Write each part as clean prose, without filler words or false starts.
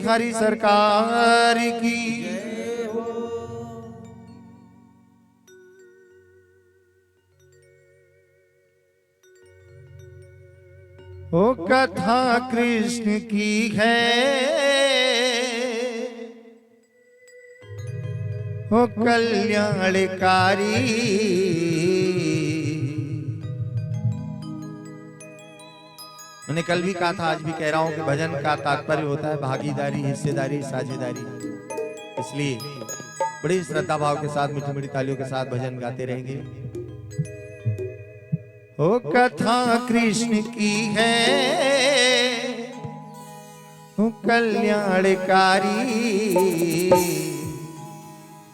बिहारी सरकार की। ओ कथा कृष्ण की है, ओ कल्याणकारी। मैंने कल भी कहा था, आज भी कह रहा हूं कि भजन का तात्पर्य होता है भागीदारी, हिस्सेदारी, साझेदारी। इसलिए बड़ी श्रद्धा भाव के साथ, मीठी मीठी तालियों के साथ भजन गाते रहेंगे। ओ कथा कृष्ण की है, ओ कल्याणकारी,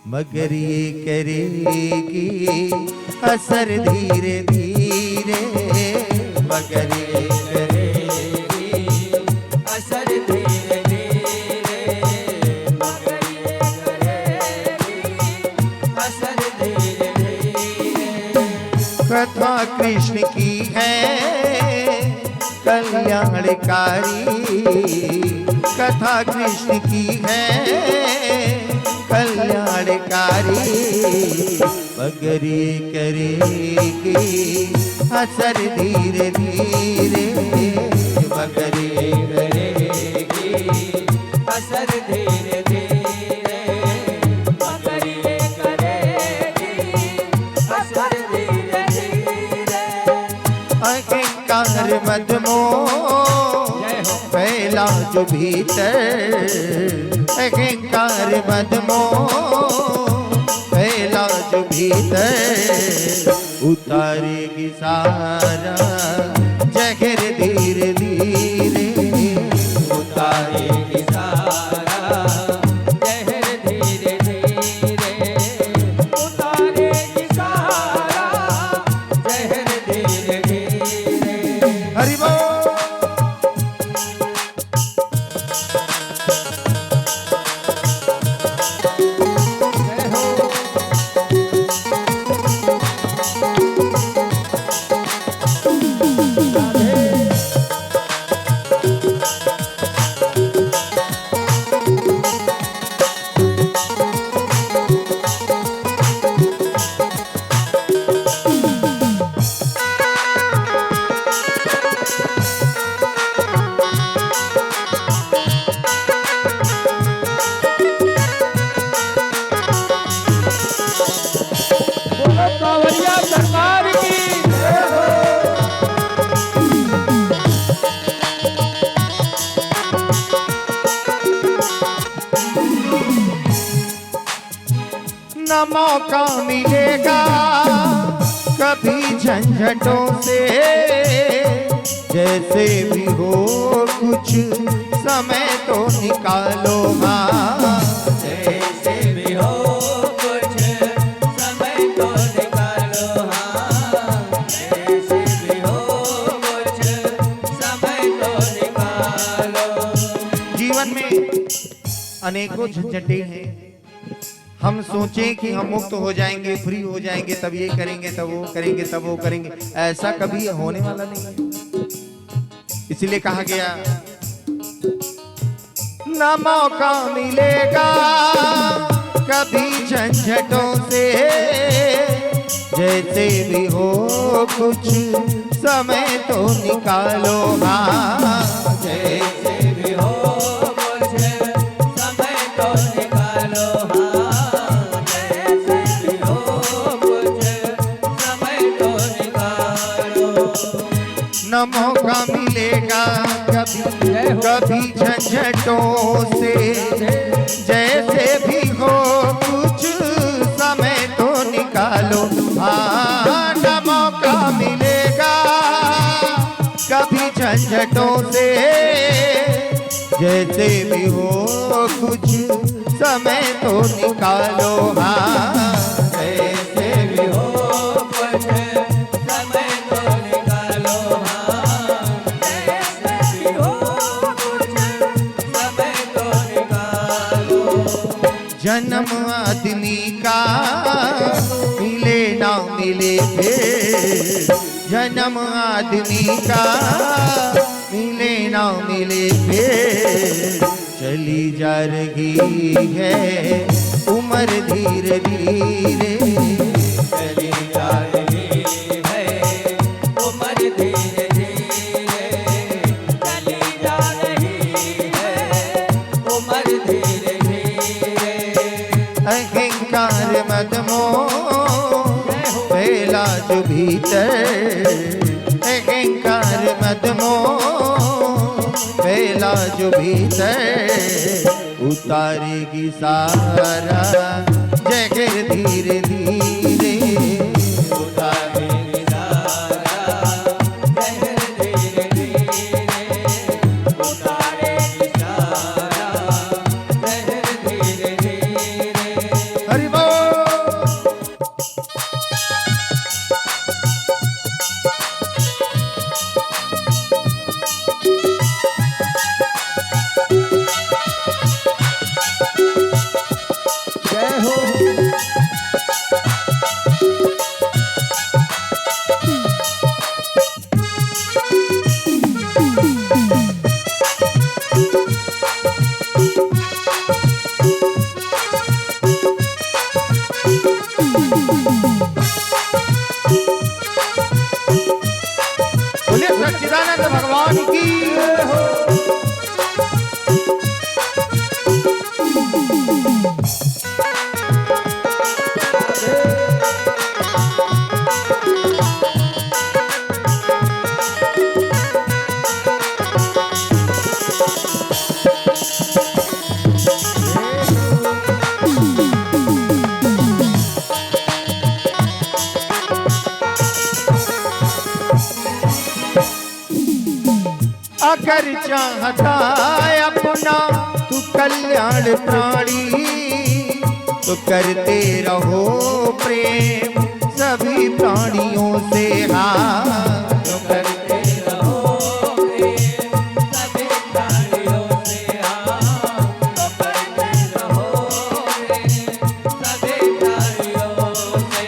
मगर ये करेगी असर धीरे धीरे, मगर ये करेगी असर धीरे धीरे, मगर ये करेगी असर धीरे धीरे। कथा कृष्ण की है कल्याणकारी, कथा कृष्ण की है कल्याणकारी, मगर ये करेगी असर धीरे धीरे, मगर ये करेगी असर धीरे धीरे, मगर ये करेगी असर धीरे धीरे। अहंकार मदमोह फैला जो भीतर, अहंकार मदमोह फैला जो भीतर, उतारेगी सारा जहर धीरे धीरे, उतारेगी सारा जहर धीरे धीरे, उतारेगी सारा जहर धीरे धीरे। हरि बोल। न मौका मिलेगा कभी झंझटों से, जैसे भी हो कुछ समय तो निकालो हाँ, जैसे भी हो कुछ समय तो निकालो हाँ, जैसे भी हो कुछ समय तो निकालो। जीवन में अनेकों झंझटें हैं। हम सोचें कि हम मुक्त हो जाएंगे, फ्री हो जाएंगे, तब ये करेंगे, तब वो करेंगे, तब वो करेंगे, ऐसा कभी होने वाला नहीं है। इसीलिए कहा गया न मौका मिलेगा कभी झंझटों से, जैसे भी हो कुछ समय तो निकालो हाँ, जैसे भी हो कुछ समय तो निकालो हाँ, जैसे भी हो कुछ समय तो निकालो। न मौका मिलेगा कभी झंझटों से, जैसे भी हो कुछ समय तो निकालो हाँ, न मौका मिलेगा कभी झंझटों से, जैसे भी हो कुछ समय तो निकालो हाँ, जैसे भी हो कुछ समय तो निकालो हाँ, जैसे भी हो कुछ समय तो निकालो। जन्म आदमी का मिले ना मिले फिर, जन्म आदमी का मिले ना मिले फिर चली जा रही है उम्र धीरे धीरे, चली जा रही है उम्र धीरे धीरे, चली जा रही है उम्र धीरे धीरे। अहंकार मदमोह फैला जो भीतर, अहंकार मदमोह फैला जो भीतर, उतारेगी सारा जहर धीरे धीरे, उतारेगी सारा जहर धीरे धीरे, उतारेगी सारा जहर धीरे धीरे। हरि बोल। जय हो। बोले सच्चिदानंद भगवान की हो। अगर चाहता अपना तू कल्याण प्राणी, तो करते रहो प्रेम सभी प्राणियों से। हाँ तो करते रहो प्रेम सभी प्राणियों से, हाँ तो करते रहो प्रेम सभी प्राणियों से।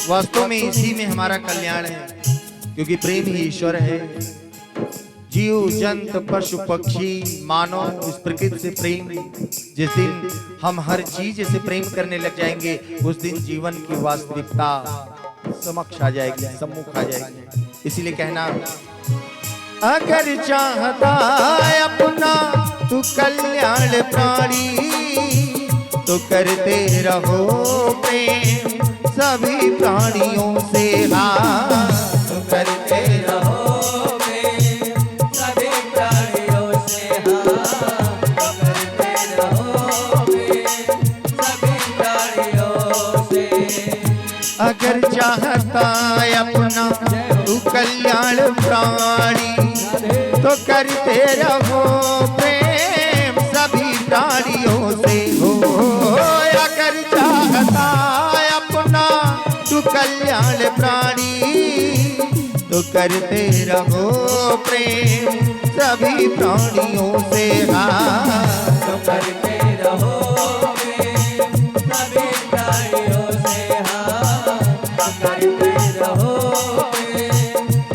वास्तव में इसी में हमारा कल्याण है, क्योंकि प्रेम ही ईश्वर है। जीव जंतु पशु पक्षी मानव इस प्रकृति से प्रेम, जिस दिन हम हर चीज से प्रेम करने लग जाएंगे, उस दिन जीवन की वास्तविकता समक्ष आ जाएगी, सम्मुख आ जाएगी। इसीलिए कहना, अगर चाहता अपना तू कल्याण प्राणी, तो करते रहो प्रेम सभी प्राणियों से। हाँ तो करते रहो प्रेम सभी प्राणियों से, हाँ तो करते रहो प्रेम सभी प्राणियों से। अगर चाहता अपना तू कल्याण प्राणी, तो करते रहो प्रेम सभी प्राणियों से। हो अगर चाहता अपना तू कल्याण प्राणी, तो करते रहो प्रेम सभी प्राणियों से। हाँ तो करते रहो प्रेम सभी प्राणियों से, हाँ तो करते रहो प्रेम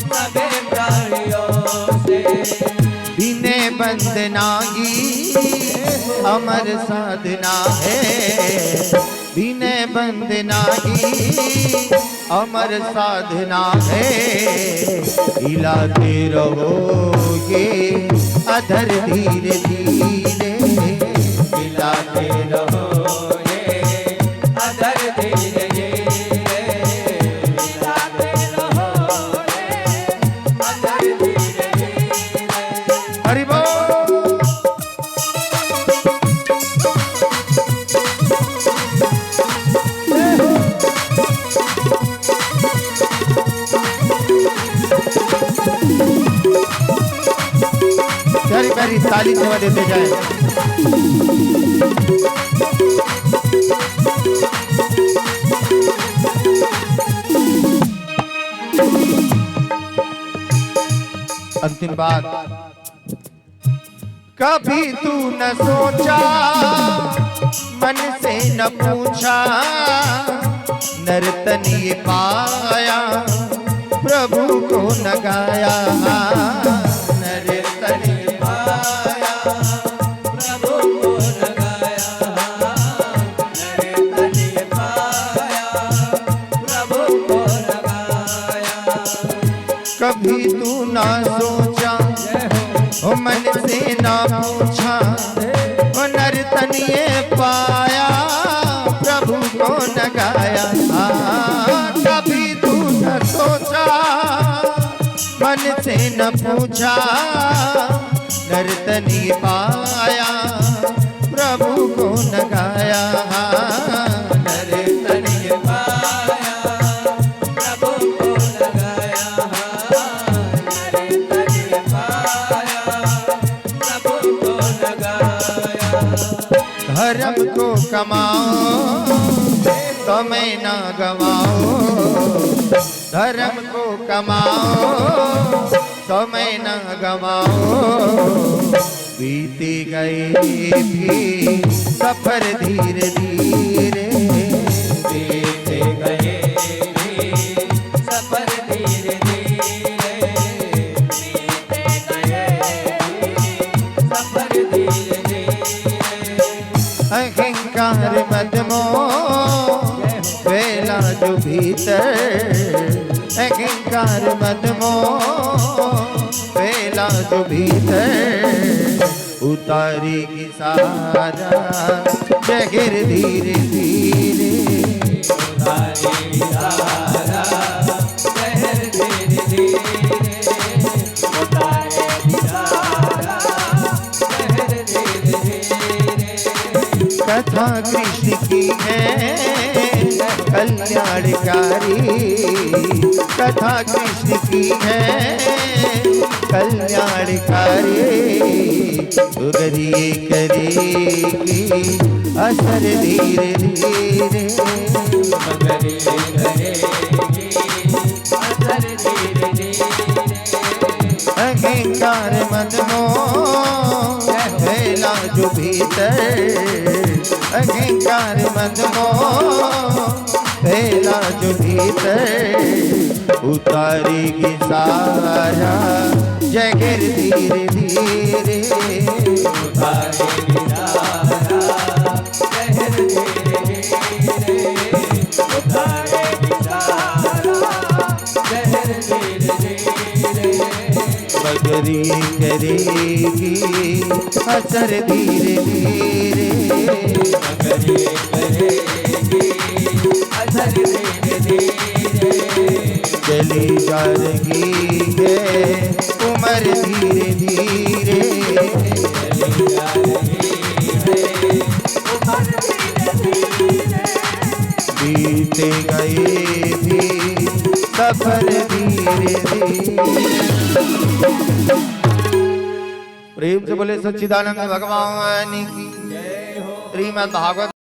सभी प्राणियों से। बिने बंदनागी अमर साधना है, बिने बंदनागी अमर साधना है। हिलाते रहोगे अधर धीरे धीरे, हिलाते रहोगे अधर धीरे धीरे, हिलाते रहोगे अधर धीरे धीरे। हरि बोल। प्यारी प्यारी ताली सेवा देते जाए। अंतिम बात, कभी तू न सोचा मन से न पूछा, नर्तन ये पाया प्रभु को न गाया। नर्तन मन से ना पूछा नर्तन ये पाया प्रभु को न गाया। कभी तू न सोचा मन से न पूछा नर्तन ये पाया प्रभु को न गाया। नर्तन ये पाया प्रभु को न गाया। नर्तन ये पाया प्रभु को न गाया। धर्म को कमाओ समय ना गवाओ। धर्म को कमाओ समय न गवाओ। बीते गए भी सफर धीरे धीरे। बीते गए भी सफर धीरे धीरे। बीते गए भी सफर धीरे धीरे। अहंकार मदमोह फैला जो भीतर। अहंकार मदमोह फैला जो भीतर। उतारेगी सारा जहर धीरे धीरे। उतारेगी सारा जहर धीरे धीरे। उतारेगी सारा जहर धीरे धीरे। कथा कृष्ण की है कल्याणकारी। कथा कृष्ण की है कल्याणकारी। उगरिए करेगी असर धीरे धीरे। मगर ये करेगी असर धीरे धीरे। अहंकार मदमोह फैला जो भीतर। अहंकार मदमोह फैला जो भीतर। उतारेगी सारा जहर धीरे धीरे। उतारेगी सारा जहर धीरे धीरे। उतारेगी सारा जहर धीरे धीरे। बगरी करेगी असर धीरे धीरे। मगर ये करेगी असर धीरे धीरे। चली जा रही है उम्र धीरे धीरे। चली जा रही है उम्र धीरे धीरे। बीते गए भी सफर धीरे धीरे। प्रेम से बोले सच्चिदानंद भगवान की। जय हो। श्रीमद् भागवत